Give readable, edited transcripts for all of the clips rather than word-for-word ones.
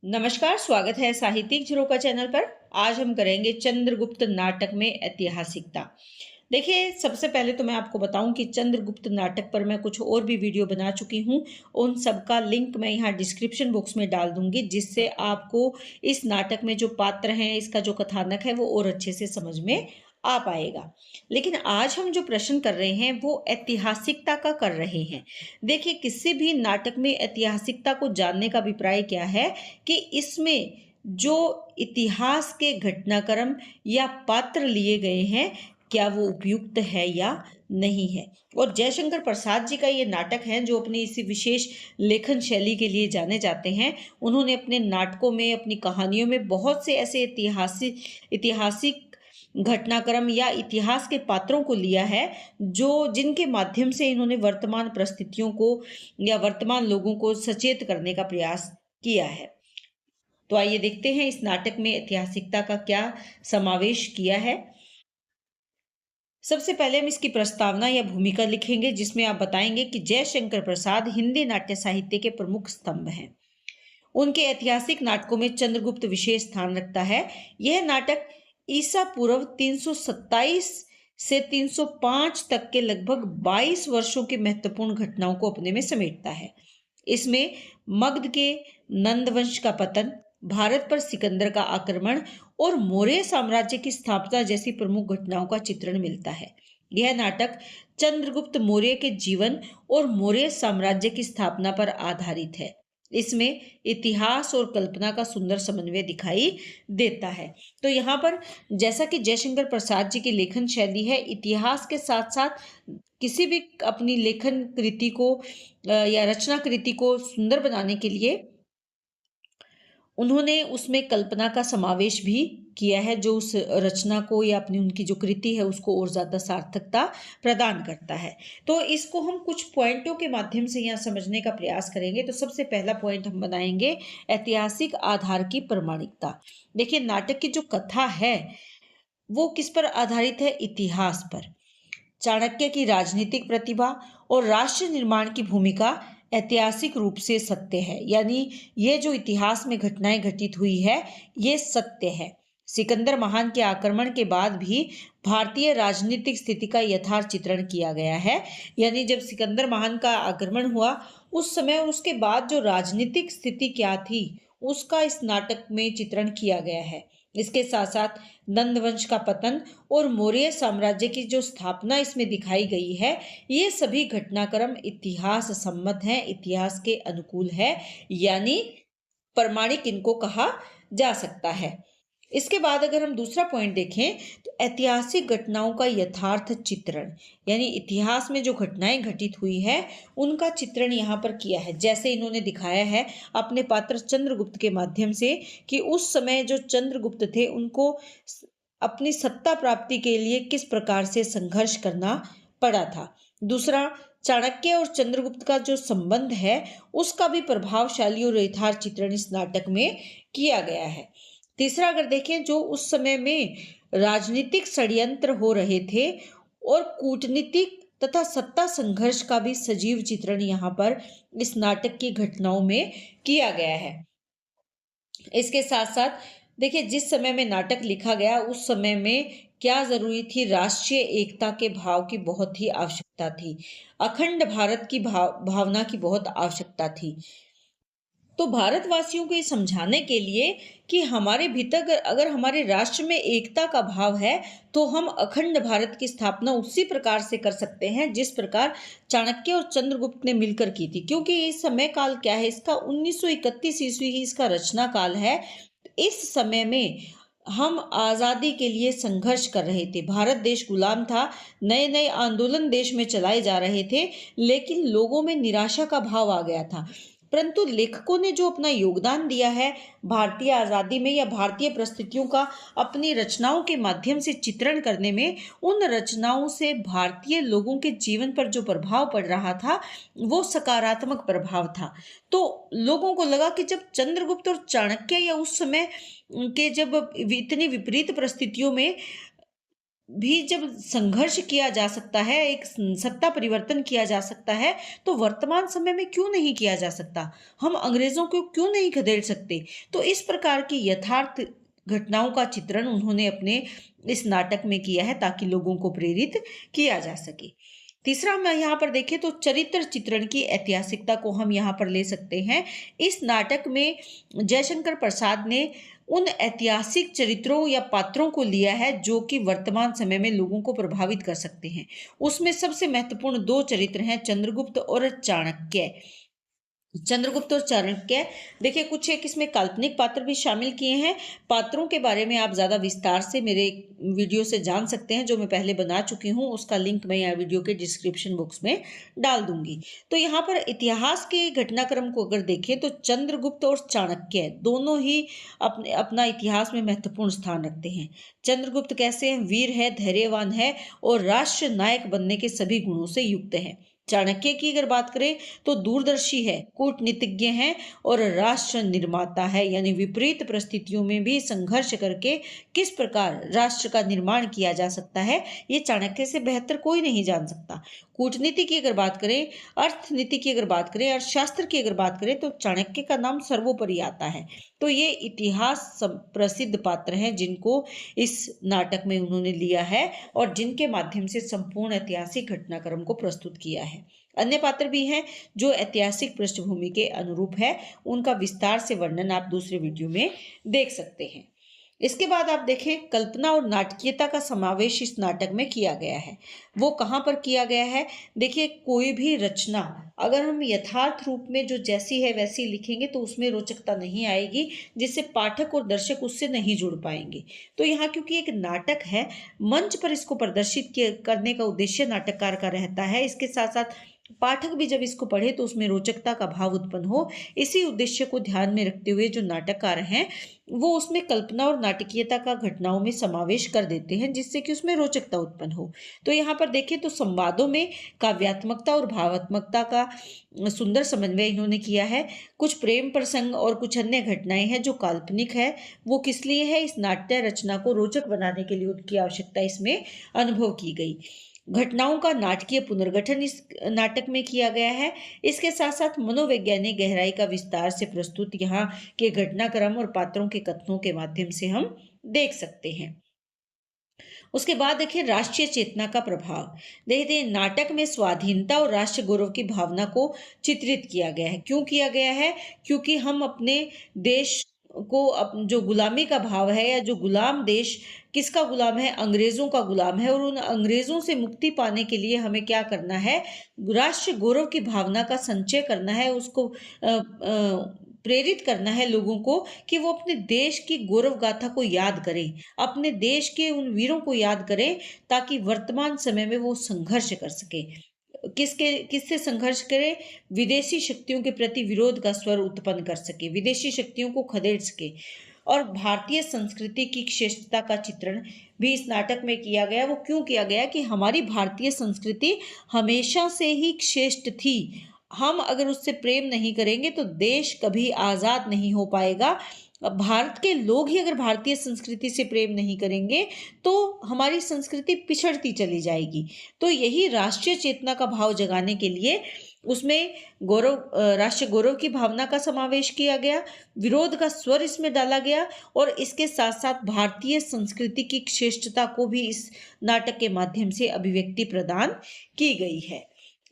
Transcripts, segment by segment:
नमस्कार, स्वागत है साहित्यिक झरोका चैनल पर। आज हम करेंगे चंद्रगुप्त नाटक में ऐतिहासिकता। देखिए, सबसे पहले तो मैं आपको बताऊं कि चंद्रगुप्त नाटक पर मैं कुछ और भी वीडियो बना चुकी हूं। उन सब का लिंक मैं यहाँ डिस्क्रिप्शन बॉक्स में डाल दूंगी, जिससे आपको इस नाटक में जो पात्र हैं, इसका जो कथानक है, वो और अच्छे से समझ में आ पाएगा। लेकिन आज हम जो प्रश्न कर रहे हैं वो ऐतिहासिकता का कर रहे हैं। देखिए, किसी भी नाटक में ऐतिहासिकता को जानने का अभिप्राय क्या है कि इसमें जो इतिहास के घटनाक्रम या पात्र लिए गए हैं, क्या वो उपयुक्त है या नहीं है। और जयशंकर प्रसाद जी का ये नाटक है जो अपनी इसी विशेष लेखन शैली के लिए जाने जाते हैं। उन्होंने अपने नाटकों में, अपनी कहानियों में बहुत से ऐसे ऐतिहासिक ऐतिहासिक घटनाक्रम या इतिहास के पात्रों को लिया है, जो जिनके माध्यम से इन्होंने वर्तमान परिस्थितियों को या वर्तमान लोगों को सचेत करने का प्रयास किया है। तो आइए देखते हैं इस नाटक में ऐतिहासिकता का क्या समावेश किया है। सबसे पहले हम इसकी प्रस्तावना या भूमिका लिखेंगे, जिसमें आप बताएंगे कि जयशंकर प्रसाद हिंदी नाट्य साहित्य के प्रमुख स्तंभ हैं। उनके ऐतिहासिक नाटकों में चंद्रगुप्त विशेष स्थान रखता है। यह नाटक ईसा पूर्व 327 से 305 तक के लगभग 22 वर्षों की महत्वपूर्ण घटनाओं को अपने में समेटता है। इसमें मगध के नंदवंश का पतन, भारत पर सिकंदर का आक्रमण और मौर्य साम्राज्य की स्थापना जैसी प्रमुख घटनाओं का चित्रण मिलता है। यह नाटक चंद्रगुप्त मौर्य के जीवन और मौर्य साम्राज्य की स्थापना पर आधारित है। इसमें इतिहास और कल्पना का सुंदर समन्वय दिखाई देता है। तो यहाँ पर जैसा कि जयशंकर प्रसाद जी की लेखन शैली है, इतिहास के साथ साथ किसी भी अपनी लेखन कृति को या रचना कृति को सुंदर बनाने के लिए उन्होंने उसमें कल्पना का समावेश भी किया है, जो उस रचना को या अपनी उनकी जो कृति है उसको और ज़्यादा सार्थकता प्रदान करता है। तो इसको हम कुछ पॉइंटों के माध्यम से यहाँ समझने का प्रयास करेंगे। तो सबसे पहला पॉइंट हम बनाएंगे ऐतिहासिक आधार की प्रामाणिकता। देखिए, नाटक की जो कथा है वो किस पर आधारित है? इतिहास पर। चाणक्य की राजनीतिक प्रतिभा और राष्ट्र निर्माण की भूमिका ऐतिहासिक रूप से सत्य है, यानी ये जो इतिहास में घटनाएं घटित हुई है ये सत्य है। सिकंदर महान के आक्रमण के बाद भी भारतीय राजनीतिक स्थिति का यथार्थ चित्रण किया गया है, यानी जब सिकंदर महान का आक्रमण हुआ उस समय और उसके बाद जो राजनीतिक स्थिति क्या थी उसका इस नाटक में चित्रण किया गया है। इसके साथ साथ नंदवंश का पतन और मौर्य साम्राज्य की जो स्थापना इसमें दिखाई गई है, ये सभी घटनाक्रम इतिहास सम्मत हैं, इतिहास के अनुकूल है, यानी प्रमाणिक इनको कहा जा सकता है। इसके बाद अगर हम दूसरा पॉइंट देखें तो ऐतिहासिक घटनाओं का यथार्थ चित्रण, यानी इतिहास में जो घटनाएं घटित हुई है उनका चित्रण यहाँ पर किया है। जैसे इन्होंने दिखाया है अपने पात्र चंद्रगुप्त के माध्यम से कि उस समय जो चंद्रगुप्त थे उनको अपनी सत्ता प्राप्ति के लिए किस प्रकार से संघर्ष करना पड़ा था। दूसरा, चाणक्य और चंद्रगुप्त का जो संबंध है उसका भी प्रभावशाली और यथार्थ चित्रण इस नाटक में किया गया है। तीसरा, अगर देखें जो उस समय में राजनीतिक षड्यंत्र हो रहे थे और कूटनीतिक तथा सत्ता संघर्ष का भी सजीव चित्रण यहाँ पर इस नाटक की घटनाओं में किया गया है। इसके साथ साथ देखिए, जिस समय में नाटक लिखा गया उस समय में क्या जरूरी थी? राष्ट्रीय एकता के भाव की बहुत ही आवश्यकता थी। अखंड भारत की भावना की बहुत आवश्यकता थी। तो भारतवासियों को ये समझाने के लिए कि हमारे भीतर अगर हमारे राष्ट्र में एकता का भाव है तो हम अखंड भारत की स्थापना उसी प्रकार से कर सकते हैं जिस प्रकार चाणक्य और चंद्रगुप्त ने मिलकर की थी। क्योंकि ये समय काल क्या है, इसका 1931 ईस्वी ही इसका रचना काल है। इस समय में हम आज़ादी के लिए संघर्ष कर रहे थे, भारत देश गुलाम था, नए नए आंदोलन देश में चलाए जा रहे थे, लेकिन लोगों में निराशा का भाव आ गया था। परंतु लेखकों ने जो अपना योगदान दिया है भारतीय आज़ादी में या भारतीय परिस्थितियों का अपनी रचनाओं के माध्यम से चित्रण करने में, उन रचनाओं से भारतीय लोगों के जीवन पर जो प्रभाव पड़ रहा था वो सकारात्मक प्रभाव था। तो लोगों को लगा कि जब चंद्रगुप्त और चाणक्य या उस समय के जब इतनी विपरीत परिस्थितियों में भी जब संघर्ष किया जा सकता है, एक सत्ता परिवर्तन किया जा सकता है, तो वर्तमान समय में क्यों नहीं किया जा सकता? हम अंग्रेजों को क्यों नहीं खदेड़ सकते? तो इस प्रकार की यथार्थ घटनाओं का चित्रण उन्होंने अपने इस नाटक में किया है ताकि लोगों को प्रेरित किया जा सके। तीसरा हम यहाँ पर देखें तो चरित्र चित्रण की ऐतिहासिकता को हम यहाँ पर ले सकते हैं। इस नाटक में जयशंकर प्रसाद ने उन ऐतिहासिक चरित्रों या पात्रों को लिया है जो कि वर्तमान समय में लोगों को प्रभावित कर सकते हैं। उसमें सबसे महत्वपूर्ण दो चरित्र हैं, चंद्रगुप्त और चाणक्य। चंद्रगुप्त और चाणक्य, देखिए कुछ एक इसमें काल्पनिक पात्र भी शामिल किए हैं। पात्रों के बारे में आप ज्यादा विस्तार से मेरे वीडियो से जान सकते हैं जो मैं पहले बना चुकी हूँ, उसका लिंक मैं यहाँ वीडियो के डिस्क्रिप्शन बॉक्स में डाल दूंगी। तो यहाँ पर इतिहास के घटनाक्रम को अगर देखें तो चंद्रगुप्त और चाणक्य दोनों ही अपने अपना इतिहास में महत्वपूर्ण स्थान रखते हैं। चंद्रगुप्त कैसे हैं? वीर है, धैर्यवान है और राष्ट्र नायक बनने के सभी गुणों से युक्त है। चाणक्य की अगर बात करें तो दूरदर्शी है, कूटनीतिज्ञ है और राष्ट्र निर्माता है, यानी विपरीत परिस्थितियों में भी संघर्ष करके किस प्रकार राष्ट्र का निर्माण किया जा सकता है, ये चाणक्य से बेहतर कोई नहीं जान सकता। कूटनीति की अगर बात करें, अर्थनीति की अगर बात करें, अर्थशास्त्र की अगर बात करें तो चाणक्य का नाम सर्वोपरि आता है। तो ये इतिहास प्रसिद्ध पात्र हैं जिनको इस नाटक में उन्होंने लिया है और जिनके माध्यम से संपूर्ण ऐतिहासिक घटनाक्रम को प्रस्तुत किया है। अन्य पात्र भी हैं जो ऐतिहासिक पृष्ठभूमि के अनुरूप है, उनका विस्तार से वर्णन आप दूसरे वीडियो में देख सकते हैं। इसके बाद आप देखें कल्पना और नाटकीयता का समावेश इस नाटक में किया गया है। वो कहाँ पर किया गया है? देखिए कोई भी रचना अगर हम यथार्थ रूप में जो जैसी है वैसी लिखेंगे तो उसमें रोचकता नहीं आएगी, जिससे पाठक और दर्शक उससे नहीं जुड़ पाएंगे। तो यहाँ क्योंकि एक नाटक है, मंच पर इसको प्रदर्शित करने का उद्देश्य नाटककार का रहता है। इसके साथ साथ पाठक भी जब इसको पढ़े तो उसमें रोचकता का भाव उत्पन्न हो, इसी उद्देश्य को ध्यान में रखते हुए जो नाटककार हैं वो उसमें कल्पना और नाटकीयता का घटनाओं में समावेश कर देते हैं, जिससे कि उसमें रोचकता उत्पन्न हो। तो यहाँ पर देखें तो संवादों में काव्यात्मकता और भावात्मकता का सुंदर समन्वय इन्होंने किया है। कुछ प्रेम प्रसंग और कुछ अन्य घटनाएं हैं जो काल्पनिक है। वो किस लिए है? इस नाट्य रचना को रोचक बनाने के लिए उनकी आवश्यकता इसमें अनुभव की गई। घटनाओं का नाटकीय पुनर्गठन इस नाटक में किया गया है। इसके साथ साथ मनोवैज्ञानिक गहराई का विस्तार से प्रस्तुत यहाँ के घटनाक्रम और पात्रों के कथनों के माध्यम से हम देख सकते हैं। उसके बाद देखिए राष्ट्रीय चेतना का प्रभाव। देखते हैं नाटक में स्वाधीनता और राष्ट्र गौरव की भावना को चित्रित किया गया है। क्यों किया गया है? क्योंकि हम अपने देश को जो गुलामी का भाव है या जो गुलाम देश किसका गुलाम है? अंग्रेजों का गुलाम है। और उन अंग्रेजों से मुक्ति पाने के लिए हमें क्या करना है? राष्ट्र गौरव की भावना का संचय करना है, उसको प्रेरित करना है लोगों को कि वो अपने देश की गौरव गाथा को याद करें, अपने देश के उन वीरों को याद करें ताकि वर्तमान समय में वो संघर्ष कर सके। किससे संघर्ष करे? विदेशी शक्तियों के प्रति विरोध का स्वर उत्पन्न कर सके, विदेशी शक्तियों को खदेड़ सके। और भारतीय संस्कृति की श्रेष्ठता का चित्रण भी इस नाटक में किया गया। वो क्यों किया गया? कि हमारी भारतीय संस्कृति हमेशा से ही श्रेष्ठ थी। हम अगर उससे प्रेम नहीं करेंगे तो देश कभी आजाद नहीं हो पाएगा। भारत के लोग ही अगर भारतीय संस्कृति से प्रेम नहीं करेंगे तो हमारी संस्कृति पिछड़ती चली जाएगी। तो यही राष्ट्रीय चेतना का भाव जगाने के लिए उसमें गौरव, राष्ट्रीय गौरव की भावना का समावेश किया गया, विरोध का स्वर इसमें डाला गया और इसके साथ साथ भारतीय संस्कृति की श्रेष्ठता को भी इस नाटक के माध्यम से अभिव्यक्ति प्रदान की गई है।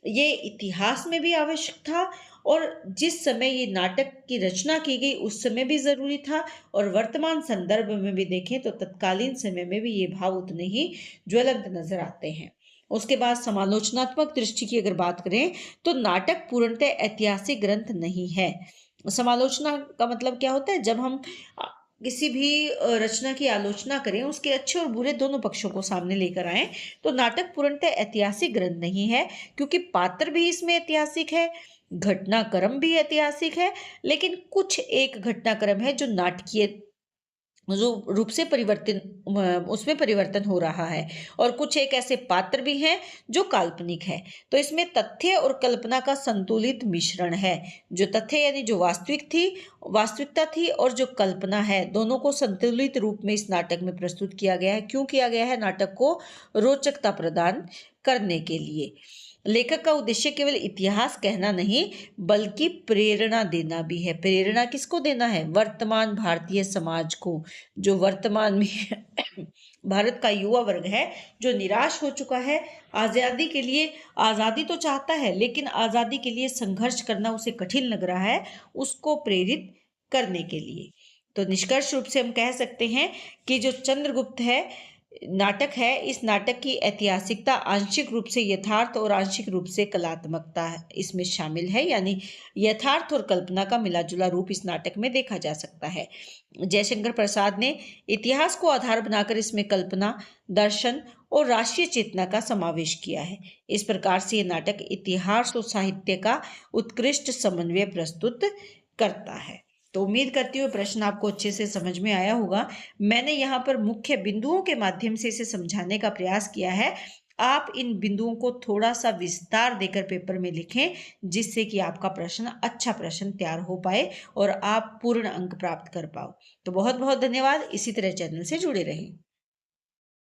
ये इतिहास में भी आवश्यक था और जिस समय ये नाटक की रचना की गई उस समय भी जरूरी था, और वर्तमान संदर्भ में भी देखें तो तत्कालीन समय में भी ये भाव उतने ही ज्वलंत नजर आते हैं। उसके बाद समालोचनात्मक दृष्टि की अगर बात करें तो नाटक पूर्णतः ऐतिहासिक ग्रंथ नहीं है। समालोचना का मतलब क्या होता है? जब हम किसी भी रचना की आलोचना करें, उसके अच्छे और बुरे दोनों पक्षों को सामने लेकर आए, तो नाटक पूर्णतः ऐतिहासिक ग्रंथ नहीं है, क्योंकि पात्र भी इसमें ऐतिहासिक है, घटनाक्रम भी ऐतिहासिक है, लेकिन कुछ एक घटनाक्रम है जो नाटकीय जो रूप से परिवर्तन उसमें परिवर्तन हो रहा है, और कुछ एक ऐसे पात्र भी हैं जो काल्पनिक है। तो इसमें तथ्य और कल्पना का संतुलित मिश्रण है। जो तथ्य यानी जो वास्तविकता थी, और जो कल्पना है, दोनों को संतुलित रूप में इस नाटक में प्रस्तुत किया गया है। क्यों किया गया है? नाटक को रोचकता प्रदान करने के लिए। लेखक का उद्देश्य केवल इतिहास कहना नहीं, बल्कि प्रेरणा देना भी है। प्रेरणा किसको देना है? वर्तमान भारतीय समाज को, जो वर्तमान में भारत का युवा वर्ग है, जो निराश हो चुका है, आजादी के लिए, आजादी तो चाहता है लेकिन आजादी के लिए संघर्ष करना उसे कठिन लग रहा है, उसको प्रेरित करने के लिए। तो निष्कर्ष रूप से हम कह सकते हैं कि जो चंद्रगुप्त है नाटक है, इस नाटक की ऐतिहासिकता आंशिक रूप से यथार्थ और आंशिक रूप से कलात्मकता इसमें शामिल है, यानी यथार्थ और कल्पना का मिला जुला रूप इस नाटक में देखा जा सकता है। जयशंकर प्रसाद ने इतिहास को आधार बनाकर इसमें कल्पना, दर्शन और राष्ट्रीय चेतना का समावेश किया है। इस प्रकार से ये नाटक इतिहास और साहित्य का उत्कृष्ट समन्वय प्रस्तुत करता है। तो उम्मीद करती हूँ प्रश्न आपको अच्छे से समझ में आया होगा। मैंने यहाँ पर मुख्य बिंदुओं के माध्यम से इसे समझाने का प्रयास किया है। आप इन बिंदुओं को थोड़ा सा विस्तार देकर पेपर में लिखें, जिससे कि आपका प्रश्न अच्छा प्रश्न तैयार हो पाए और आप पूर्ण अंक प्राप्त कर पाओ। तो बहुत बहुत धन्यवाद। इसी तरह चैनल से जुड़े रहें।